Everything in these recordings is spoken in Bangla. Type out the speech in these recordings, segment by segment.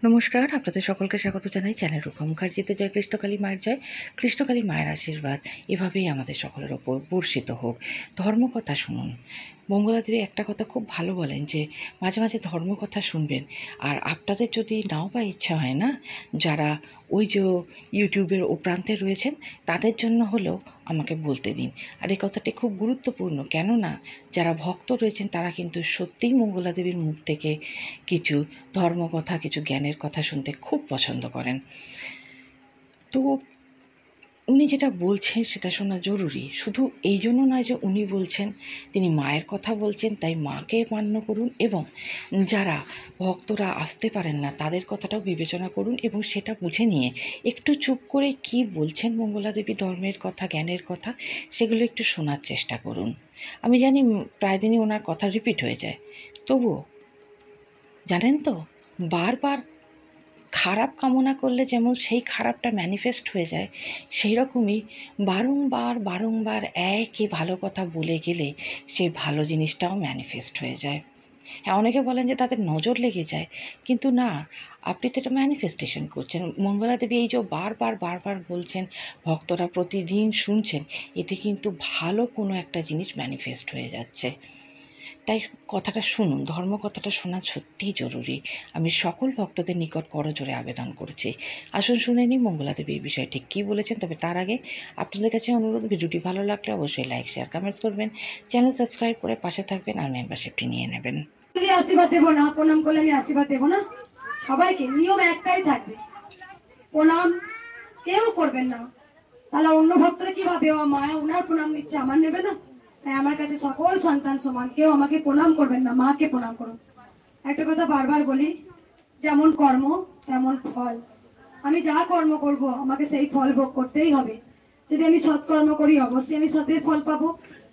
নমস্কার, আপনাদের সকলকে স্বাগত জানাই চ্যানেল রূপা মুখার্জিতে। জয় কৃষ্ণকালী মায়ের জয়। কৃষ্ণকালী মায়ের আশীর্বাদ এভাবেই আমাদের সকলের ওপর বর্ষিত হোক। ধর্মকথা শুনুন। মঙ্গলা দেবী একটা কথা খুব ভালো বলেন যে মাঝে মাঝে ধর্মকথা শুনবেন। আর আপনাদের যদি নাও বা ইচ্ছা হয় না, যারা ওই যে ইউটিউবের ও প্রান্তে রয়েছেন তাদের জন্য হলেও আমাকে বলতে দিন। আর এই কথাটি খুব গুরুত্বপূর্ণ, কেননা যারা ভক্ত রয়েছেন তারা কিন্তু সত্যিই মঙ্গলা দেবীর মুখ থেকে কিছু ধর্মকথা, কিছু জ্ঞানের কথা শুনতে খুব পছন্দ করেন। তো উনি যেটা বলছেন সেটা শোনা জরুরি। শুধু এই জন্য নয় যে উনি বলছেন, তিনি মায়ের কথা বলছেন, তাই মাকে মান্য করুন, এবং যারা ভক্তরা আসতে পারেন না তাদের কথাটাও বিবেচনা করুন এবং সেটা বুঝে নিয়ে একটু চুপ করে কি বলছেন মঙ্গলা দেবী ধর্মের কথা, জ্ঞানের কথা, সেগুলো একটু শোনার চেষ্টা করুন। আমি জানি প্রায় দিনই ওনার কথা রিপিট হয়ে যায়, তবুও জানেন তো, বারবার খারাপ কামনা করলে যেমন সেই খারাপটা ম্যানিফেস্ট হয়ে যায়, সেই রকমই বারংবার একই ভালো কথা বলে গেলে সেই ভালো জিনিসটাও ম্যানিফেস্ট হয়ে যায়। হ্যাঁ, অনেকে বলেন যে তাদের নজর লেগে যায়, কিন্তু না, আপনি তো এটা ম্যানিফেস্টেশন করছেন। মঙ্গলা দেবী এই যে বারবার বলছেন, ভক্তরা প্রতিদিন শুনছেন, এতে কিন্তু ভালো কোনো একটা জিনিস ম্যানিফেস্ট হয়ে যাচ্ছে। তাই কথাটা শুনুন, ধর্ম কথাটা শোনা সত্যিই জরুরি। আমি সকল ভক্তদের নিকট করজোড়ে আবেদন করছি, আসুন শুনে নিই মঙ্গলা দেবী এই বিষয়ে ঠিক কী বলেছেন। তবে তার আগে আপনাদের কাছে অনুরোধ, ভিডিওটি ভালো লাগলে অবশ্যই লাইক, শেয়ার, কমেন্টস করবেন, চ্যানেল সাবস্ক্রাইব করে পাশে থাকবেন আর মেম্বারশিপটি নিয়ে নেবেন। আশীর্বাদ দেবো না, প্রণাম করলে আমি আশীর্বাদ দেবো না। সবাইকে নিয়ম একটাই থাকবে, প্রণাম কেউ করবেন না। তাহলে অন্য ভক্তরা কি ভাবে, ও মা ওনার প্রণাম নিচ্ছে, আমার নেবে না? তাই আমার কাছে সকল সন্তান সমান, কেউ আমাকে প্রণাম করবেন না, মাকে প্রণাম করুন। একটা কথা বারবার বলি, যেমন কর্ম তেমন ফল। আমি যা কর্ম করব আমাকে সেই ফল ভোগ করতেই হবে। যদি আমি সৎকর্ম করি অবশ্যই আমি সতের ফল পাবো,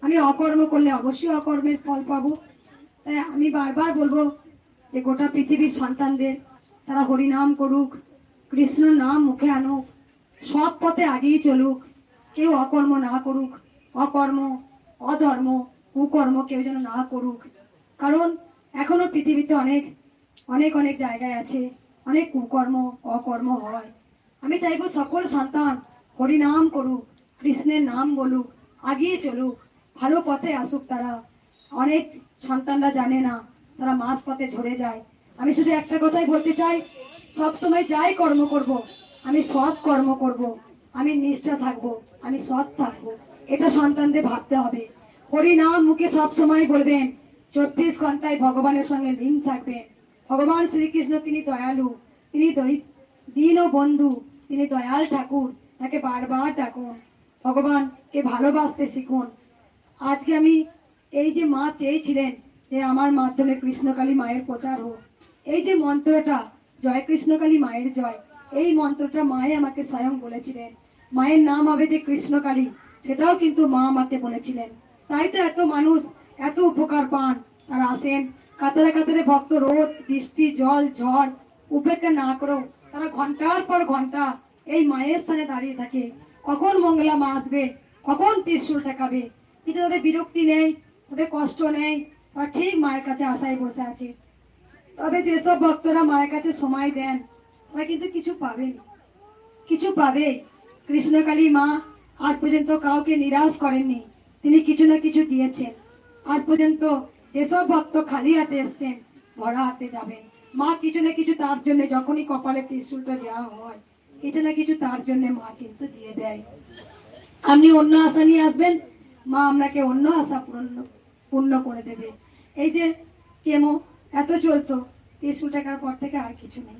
আমি অকর্ম করলে অবশ্যই অকর্মের ফল পাবো। তাই আমি বারবার বলবো যে গোটা পৃথিবীর সন্তানদের তারা হরিনাম করুক, কৃষ্ণ নাম মুখে আনুক, সৎ পথে আগেই চলুক, কেউ অকর্ম না করুক, অকর্ম, অধর্ম, কুকর্ম কেউ যেন না করুক। কারণ এখনো পৃথিবীতে অনেক অনেক অনেক জায়গায় আছে অনেক কুকর্ম, অকর্ম হয়। আমি চাইবো সকল সন্তান হরিনাম করুক, কৃষ্ণের নাম বলুক, আগিয়ে চলুক, ভালো পথে আসুক তারা। অনেক সন্তানরা জানে না, তারা মাঝ পথে ঝরে যায়। আমি শুধু একটা কথাই বলতে চাই, সব সময় যাই কর্ম করব, আমি সৎ কর্ম করব, আমি নিষ্ঠা থাকবো, আমি সৎ থাকবো, এটা সন্তানদের ভাবতে হবে। হরিনাম মুখে সব সময় বলবেন, 24 ঘন্টায় ভগবানের সঙ্গে লিঙ্ক থাকবে। ভগবান শ্রীকৃষ্ণ তিনি দয়ালু, তিনি দীন ও বন্ধু, তিনি দয়াল ঠাকুর, তাকে বারবার ডাকুন, ভগবানকে ভালোবাসতে শিখুন। আজকে আমি এই যে মা চেয়েছিলেন যে আমার মাধ্যমে কৃষ্ণকালী মায়ের প্রচার হোক, এই যে মন্ত্রটা জয় কৃষ্ণকালী মায়ের জয়, এই মন্ত্রটা মায়ে আমাকে স্বয়ং বলেছিলেন। মায়ের নাম হবে যে কৃষ্ণকালী, সেটাও কিন্তু মা আমাকে বলেছিলেন। তাই তো এত মানুষ এত উপকার পান। তারা আসেন কাতারে কাতারে ভক্ত, রোদ বৃষ্টি জল ঝড় উপেক্ষা না করেও তারা ঘন্টার পর ঘন্টা এই মায়ের স্থানে দাঁড়িয়ে থাকে। কখন মঙ্গলা মা আসবে, কখন ত্রিশূল ঠেকাবে, কিন্তু তাদের বিরক্তি নেই, তাদের কষ্ট নেই, তারা ঠিক মায়ের কাছে আশায় বসে আছে। তবে যেসব ভক্তরা মায়ের কাছে সময় দেন তারা কিন্তু কিছু পাবে, কিছু পাবে। কৃষ্ণকালী মা আজ পর্যন্ত কাউকে নিরাশ করেননি, তিনি কিছু না কিছু দিয়েছেন। আজ পর্যন্ত যেসব ভক্ত খালি হাতে এসছেন, ভরা হাতে যাবেন। মা কিছু না কিছু তার জন্য, যখনই কপালে ত্রিশূলটা দেওয়া হয়, কিছু না কিছু তার জন্য মা কিন্তু দিয়ে দেয়। আপনি অন্য আশা নিয়ে আসবেন, মা আপনাকে অন্য আশা পূর্ণ করে দেবে। এই যে কেমো এত চলতো, 30 টাকার পর থেকে আর কিছু নেই।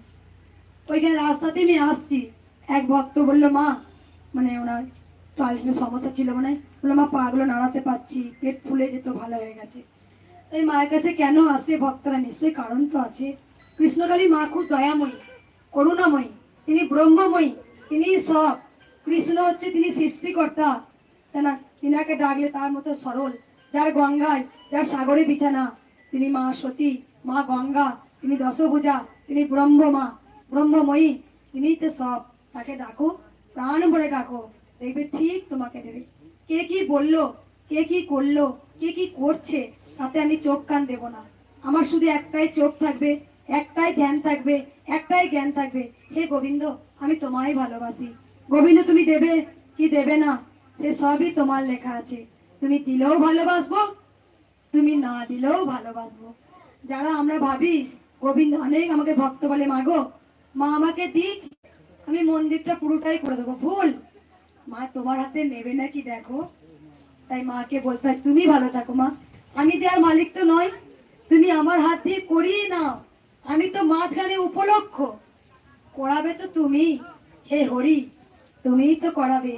ওইখানে রাস্তাতে আমি আসছি, এক ভক্ত বললো মা, মানে ওনার টয়লেটের সমস্যা ছিল, মানে বললো মা পাগুলো নাড়াতে পারছি, পেট ফুলে যেত, ভালো হয়ে গেছে। তাই মায়ের কাছে কেন আসে ভক্তরা, নিশ্চয়ই কারণ তো আছে। কৃষ্ণকালী মা খুব দয়াময়ী, করুণাময়ী, তিনি ব্রহ্মময়ী, তিনি সব। কৃষ্ণ হচ্ছে তিনি সৃষ্টিকর্তা, তাই না? তিনাকে ডাকলে তার মতো সরল, যার গঙ্গায় যার সাগরে বিছানা, তিনি মা সতী, মা গঙ্গা, তিনি দশভুজা, তিনি ব্রহ্মমা, ব্রহ্মময়ী, তিনি তো সব। তাকে ডাকো, প্রাণ ভরে ডাকো, দেখবে ঠিক তোমাকে দেবে। কে কি বললো, কে কি করলো, কে কি করছে, তাতে আমি চোখ কান দেব না। আমার শুধু একটাই চোখ থাকবে, একটাই ধ্যান থাকবে, একটাই জ্ঞান থাকবে, হে গোবিন্দ আমি তোমায় ভালোবাসি। গোবিন্দ তুমি দেবে কি দেবে না সে সবই তোমার লেখা আছে। তুমি দিলেও ভালোবাসবো, তুমি না দিলেও ভালোবাসবো। যারা আমরা ভাবি গোবিন্দ অনেক আমাকে ভক্ত বলে, মাগো মা আমাকে দিক, আমি মন্দিরটা পুরোটাই করে দেবো, ভুল। মা তোমার হাতে নেবে নাকি দেখো। তাই মাকে বলতে হয় তুমি ভালো থাকো মা, আমি দেওয়ার মালিক তো নয়, তুমি আমার হাত দিয়ে করিয়ে নাও, আমি তো মাঝখানে উপলক্ষ, করাবে তো তুমি, হে হরি তুমিই তো করাবে।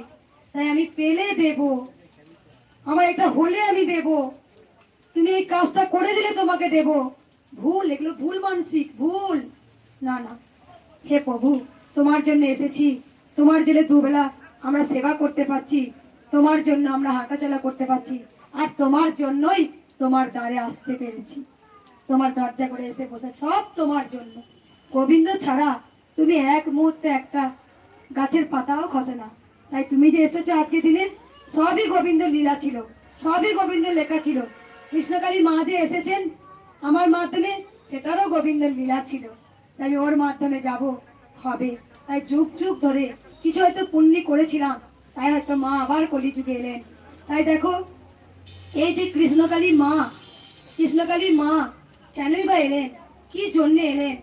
তাই আমি পেলে দেব, আমার এটা হলে আমি দেব, তুমি এই কাজটা করে দিলে তোমাকে দেব। ভুল, এগুলো ভুল মানসিক, ভুল। না না, হে প্রভু তোমার জন্য এসেছি, তোমার জন্য দুবেলা আমরা সেবা করতে পারছি, তোমার জন্য আমরা হাঁটাচলা করতে পারছি, আর তোমার জন্যই তোমার দ্বারে আসতে পেরেছি, তোমার দরজা করে এসে বসে, সব তোমার জন্য। গোবিন্দ ছাড়া তুমি এক মুহূর্তে একটা গাছের পাতাও খসে না। তাই তুমি যে এসেছো আজকে দিনে, সবই গোবিন্দ লীলা ছিল, সবই গোবিন্দ লেখা ছিল। কৃষ্ণকালী মা যে এসেছেন আমার মাধ্যমে, সেটারও গোবিন্দের লীলা ছিল। তাই ওর মাধ্যমে যাব হবে। তাই যুগ যুগ ধরে কিছু হয়তো পুণ্য করেছিলাম, তাই হয়তো মা আবার কলিযুগে এলেন। তাই দেখো এই যে কৃষ্ণকালী মা, কৃষ্ণকালী মা কেনই বা এলেন, কি জন্য এলেন,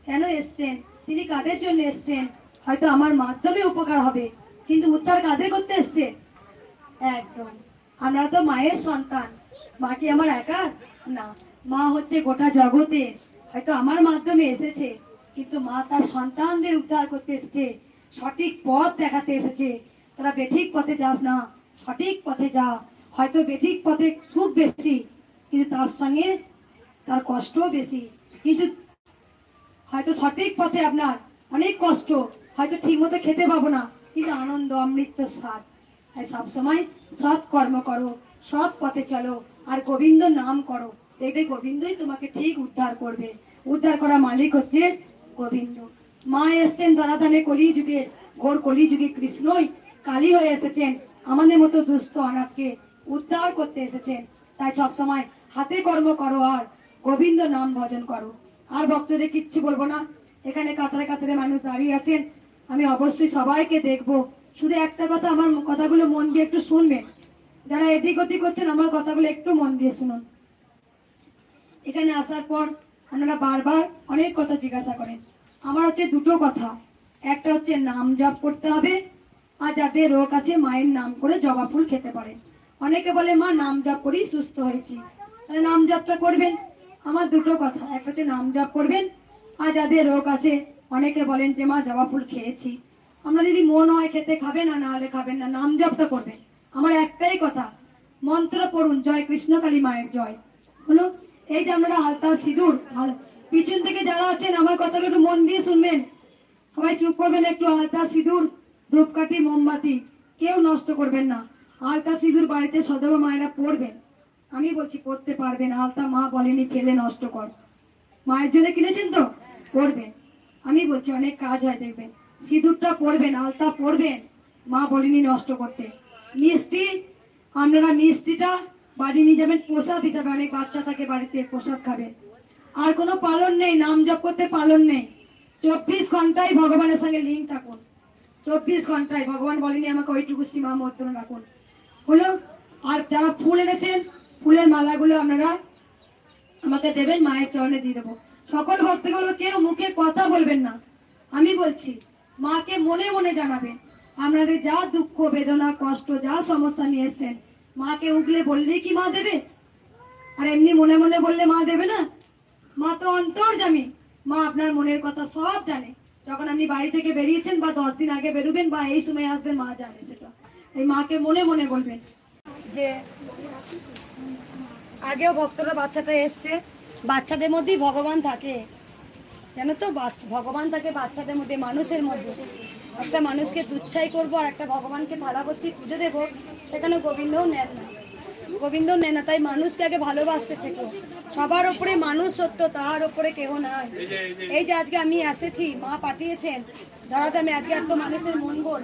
কেন এসছেন, তিনি কাদের জন্য এসছেন? হয়তো আমার মাধ্যমে উপকার হবে, কিন্তু উদ্ধার কাদের করতে এসছে? একদম, আমরা তো মায়ের সন্তান। মা কি আমার একা? না, মা হচ্ছে গোটা জগতে। হয়তো আমার মাধ্যমে এসেছে, কিন্তু মা তার সন্তানদের উদ্ধার করতে এসেছে, সঠিক পথ দেখাতে এসেছে। তোরা বেঠিক পথে যাস না, সঠিক পথে যা। হয়তো বেঠিক পথে সুখ বেশি, কিন্তু তার সঙ্গে তার কষ্টও বেশি। কিন্তু হয়তো সঠিক পথে আপনার অনেক কষ্ট, হয়তো ঠিক মতো খেতে পাবো না, কিন্তু আনন্দ অমৃত স্বাদ। তাই সবসময় সৎ কর্ম করো, সৎ পথে চলো, আর গোবিন্দ নাম করো, দেখবে গোবিন্দই তোমাকে ঠিক উদ্ধার করবে। উদ্ধার করা মালিক হচ্ছে গোবিন্দ। মা এসছেন ধরাধামে কলিযুগে, ঘোর কলিযুগে কৃষ্ণই কালী হয়ে এসেছেন, আমাদের মতো দুস্থ অনাথকে উদ্ধার করতে এসেছেন। তাই সবসময় হাতে কর্ম করো আর গোবিন্দ নাম ভজন করো। আর ভক্তদের কিচ্ছু বলবো না, এখানে কাতারে কাতারে মানুষ দাঁড়িয়ে আছেন, আমি অবশ্যই সবাইকে দেখবো। শুধু একটা কথা, আমার কথাগুলো মন দিয়ে একটু শুনবেন। যারা এদিক ওদিক করছেন আমার কথাগুলো একটু মন দিয়ে শুনুন। এখানে আসার পর আপনারা বারবার অনেক কথা জিজ্ঞাসা করেন। আমার হচ্ছে দুটো কথা, একটা হচ্ছে নাম জপ করতে হবে, আর যাদের রোগ আছে মায়ের নাম করে জবা ফুল খেতে পারে। অনেকে বলে মা নাম জপ করেই সুস্থ হয়েছি, তাহলে নাম জপটা করবেন। আমার দুটো কথা, একটা হচ্ছে নাম জপ করবেন, আর যাদের রোগ আছে অনেকে বলেন যে মা জবা ফুল খেয়েছি, আমরা যদি মন হয় খেতে খাবেন, আর না হলে খাবেন না, নাম জপটা করবেন। আমার একটাই কথা, মন্ত্র পড়ুন, জয় কৃষ্ণকালী মায়ের জয়। হলো এই যে আমরা আলতা সিঁদুর, পিছন থেকে যারা আছেন আমার কথাগুলো একটু মন দিয়ে শুনবেন, সবাই চুপ করবেন একটু। আলতা সিঁদুর, ধূপকাঠি, মোমবাতি কেউ নষ্ট করবেন না। আলতা সিঁদুর বাড়িতে সদবা মায়েরা পড়বেন, আমি বলছি পড়তে পারবেন। আলতা মা বলেনি ফেলে নষ্ট কর, মায়ের জন্য কিনেছেন তো পড়বেন। আমি বলছি অনেক কাজ হয় দেখবেন। সিঁদুরটা পড়বেন, আলতা পড়বেন, মা বলেনি নষ্ট করতে। মিষ্টি, আপনারা মিষ্টিটা বাড়ি নিয়ে যাবেন প্রসাদ হিসাবে, অনেক বাচ্চা থাকে বাড়িতে, প্রসাদ খাবেন। আর কোনো পালন নেই, নাম জপ করতে পালন নেই। 24 ঘন্টায় ভগবানের সঙ্গে লিঙ্ক থাকুন, 24 ঘন্টায়। ভগবান বলেনি আমাকে ওইটুকু সীমা মধ্যে রাখুন, হলো। আর যারা ফুল এনেছেন, ফুলের মালাগুলো আপনারা আমাকে দেবেন, মায়ের চরণে দিয়ে দেবো। সকল ভক্তগুলো কেউ মুখে কথা বলবেন না, আমি বলছি মাকে মনে মনে জানাবেন। আপনাদের যা দুঃখ বেদনা কষ্ট যা সমস্যা নিয়ে এসছেন, মাকে উঠলে বললেই কি মা দেবে? আর এমনি মনে মনে বললে মা দেবে না? মা তো অন্তর্যামী, মা আপনার মনের কথা সব জানে। যখন আপনি বাড়ি থেকে বেরিয়েছেন বা 10 দিন আগে বেরোবেন বা এই সময় আসবেন, মা জানে সেটা। এই মাকে মনে মনে বলবেন যে আগেও ভক্তরা বাচ্চাটা এসছে, বাচ্চাদের মধ্যেই ভগবান থাকে, জানো তো? ভগবান থাকে বাচ্চাদের মধ্যে, মানুষের মধ্যে। একটা মানুষকে তুচ্ছাই করবো আর একটা ভগবানকে থালাবর্তি পুজো দেবো, সেখানে গোবিন্দও নেন না, গোবিন্দ নেন না। তাই মানুষকে আগে ভালোবাসতে শেখো। সবার উপরে মানুষ সত্য, তাহার উপরে কেউ নাই। এই যে আজকে আমি এসেছি, মা পাঠিয়েছেন ধরাধামে, আজকে এত মানুষের মঙ্গল,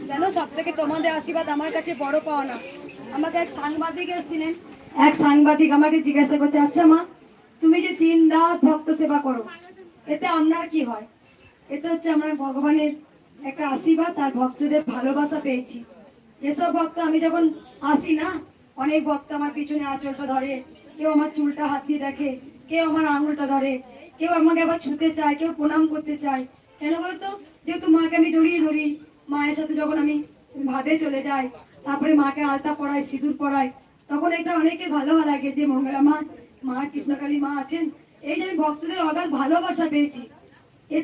জানো সব থেকে তোমাদের আশীর্বাদ আমার কাছে বড় পাওনা। আমাকে এক সাংবাদিক এসেছিলেন, এক সাংবাদিক আমাকে জিজ্ঞাসা করছে, আচ্ছা মা তুমি যে দিন রাত ভক্ত সেবা করো, এতে আপনার কি হয়? এটা হচ্ছে আমরা ভগবানের একটা আশীর্বাদ আর ভক্তদের ভালোবাসা পেয়েছি। যেসব ভক্ত আমি যখন আসি না, অনেক ভক্ত আমার পিছনে আঁচলটা ধরে, কেউ আমার চুলটা হাত দিয়ে দেখে, কেউ আমার আঙুলটা ধরে, কেউ আমাকে আবার ছুতে চায়, কেউ প্রণাম করতে চায়। কেন বলতো? যেহেতু মাকে আমি জড়িয়ে ধরি, মায়ের সাথে যখন আমি ভাবে চলে যাই, তারপরে মাকে আলতা পরাই, সিঁদুর পরাই, তখন এটা অনেকে ভালো লাগে যে মঙ্গলা মা, মা কৃষ্ণকালী মা আছেন। এই যে আমি ভক্তদের অগাধ ভালোবাসা পেয়েছি, এর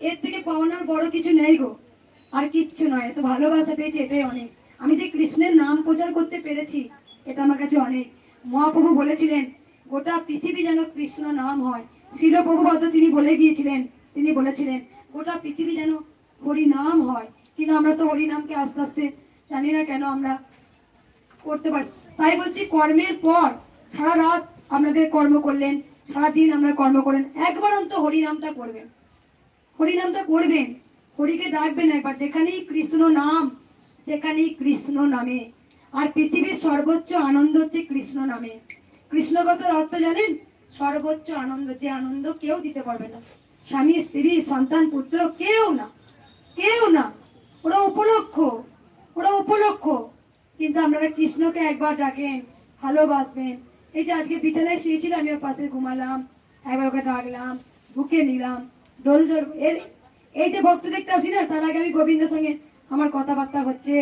এর থেকে পাওনার বড় কিছু নেই গো, আর কিচ্ছু নয়। এত ভালোবাসা পেয়েছি, এটাই অনেক। আমি যে কৃষ্ণের নাম প্রচার করতে পেরেছি, এটা আমার কাছে অনেক। মহাপ্রভু বলেছিলেন গোটা পৃথিবী যেন কৃষ্ণ নাম হয়। শিল প্রভুপাদ তিনি বলে গিয়েছিলেন, তিনি বলেছিলেন গোটা পৃথিবী যেন হরি নাম হয়। কিন্তু আমরা তো হরি নামকে আস্তে আস্তে জানি না কেন আমরা করতে পারি। তাই বলছি, কর্মের পর সারা রাত আপনাদের কর্ম করলেন, সারাদিন আমরা কর্ম করলেন, একবার অন্ত হরি নামটা করবেন, হরি নামটা করবেন, হরিকে ডাকবেন একবার। যেখানেই কৃষ্ণ নাম, সেখানেই কৃষ্ণ নামে। আর পৃথিবীর সর্বোচ্চ আনন্দ হচ্ছে কৃষ্ণ নামে। কৃষ্ণগতের অর্থ জানেন? সর্বোচ্চ আনন্দ, যে আনন্দ কেউ দিতে পারবে না, স্বামী স্ত্রী সন্তান পুত্র কেউ না, কেউ না। ওরা উপলক্ষ, ওরা উপলক্ষ। কিন্তু আপনারা কৃষ্ণকে একবার ডাকেন, ভালোবাসবেন। এই যে আজকে বিছানায় শুয়েছিল, আমি ওর পাশে ঘুমালাম, একবার ওকে ডাকলাম, বুকে নিলাম, দোল দোল। এই যে ভক্ত দেখতে আসি না, তার আগে আমি গোবিন্দের সঙ্গে আমার কথাবার্তা হচ্ছে,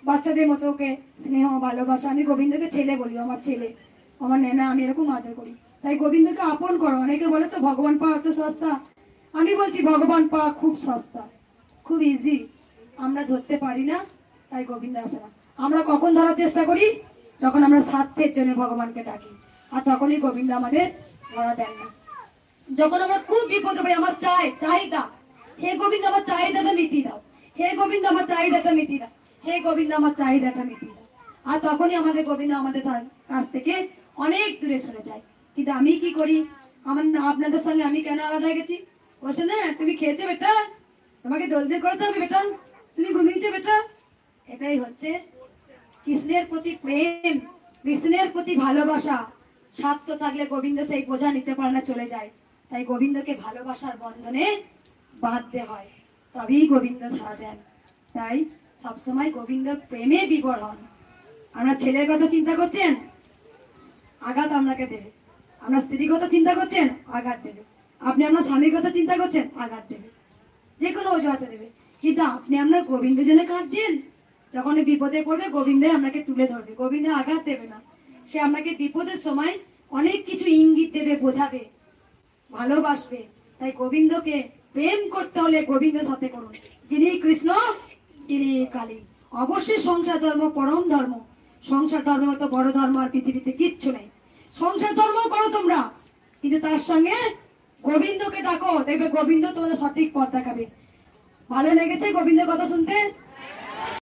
বাচ্চাদের মতো ওকে স্নেহ ভালোবাসা। আমি গোবিন্দকে ছেলে বলি, আমার ছেলে, আমার নেনা, আমি এরকম আদর করি। তাই গোবিন্দকে আপন করো। অনেকে বলে তো ভগবান পাওয়া এত সস্তা, আমি বলছি ভগবান পাওয়া খুব সস্তা, খুব ইজি। আমরা ধরতে পারি না, তাই গোবিন্দ আসে না। আমরা কখন ধরার চেষ্টা করি? যখন আমরা স্বার্থের জন্য ভগবানকে ডাকি, আর তখনই গোবিন্দ আমাদের ধরা দেন না। যখন আমরা খুব বিপদে পড়ি, আমার চাহিদা, হে গোবিন্দ আমার চাহিদাটা মিটিয়ে দাও, হে গোবিন্দ আমার চাহিদাটা মিটিয়ে দাও, হে গোবিন্দ আমার চাহিদাটা মিটিয়ে দাও। আর তখনই আমাদের গোবিন্দ আমাদের কাছ থেকে অনেক দূরে সরে যায়। কিন্তু আমি কি করি? আমার আপনাদের সঙ্গে আমি কেন আলাদা হয়ে গেছি? বলছে না, তুমি খেয়েছো বেটা, তোমাকে জলদি করতে হবে বেটা, তুমি ঘুমিয়েছো বেটা। এটাই হচ্ছে কৃষ্ণের প্রতি প্রেম, কৃষ্ণের প্রতি ভালোবাসা। স্বার্থ থাকলে গোবিন্দ সেই বোঝা নিতে পারে না, চলে যায়। তাই গোবিন্দকে ভালোবাসার বন্ধনে বাঁধতে হয়, তবেই গোবিন্দ ধরা দেন। তাই সবসময় গোবিন্দর প্রেমে বিভোর হন। আমরা ছেলের কথা চিন্তা করছেন, আঘাত আপনাকে দেবে। আমরা স্ত্রীর কথা চিন্তা করছেন, আঘাত দেবে। আপনি আপনার স্বামীর কথা চিন্তা করছেন, আঘাত দেবে, যে কোনো অজুহাতে দেবে। কিন্তু আপনি আপনার গোবিন্দ জন্য কাঁদছেন, যখন বিপদে পড়বে গোবিন্দই আপনাকে তুলে ধরবে, গোবিন্দ আঘাত দেবে না। সে আপনাকে বিপদের সময় অনেক কিছু ইঙ্গিত দেবে, বোঝাবে, ভালোবাসবে। তাই গোবিন্দকে প্রেম করতে হলে গোবিন্দের সাথে করুন। যিনি কৃষ্ণ, তিনি কালী। অবশ্যই সংসার ধর্ম পরম ধর্ম। সংসার ধর্ম মতো বড় ধর্ম আর পৃথিবীতে কিচ্ছু নেই। সংসার ধর্ম করো তোমরা, কিন্তু তার সঙ্গে গোবিন্দকে ডাকো, দেখবে গোবিন্দ তোমাদের সঠিক পথ দেখাবে। ভালো লেগেছে গোবিন্দের কথা শুনতে?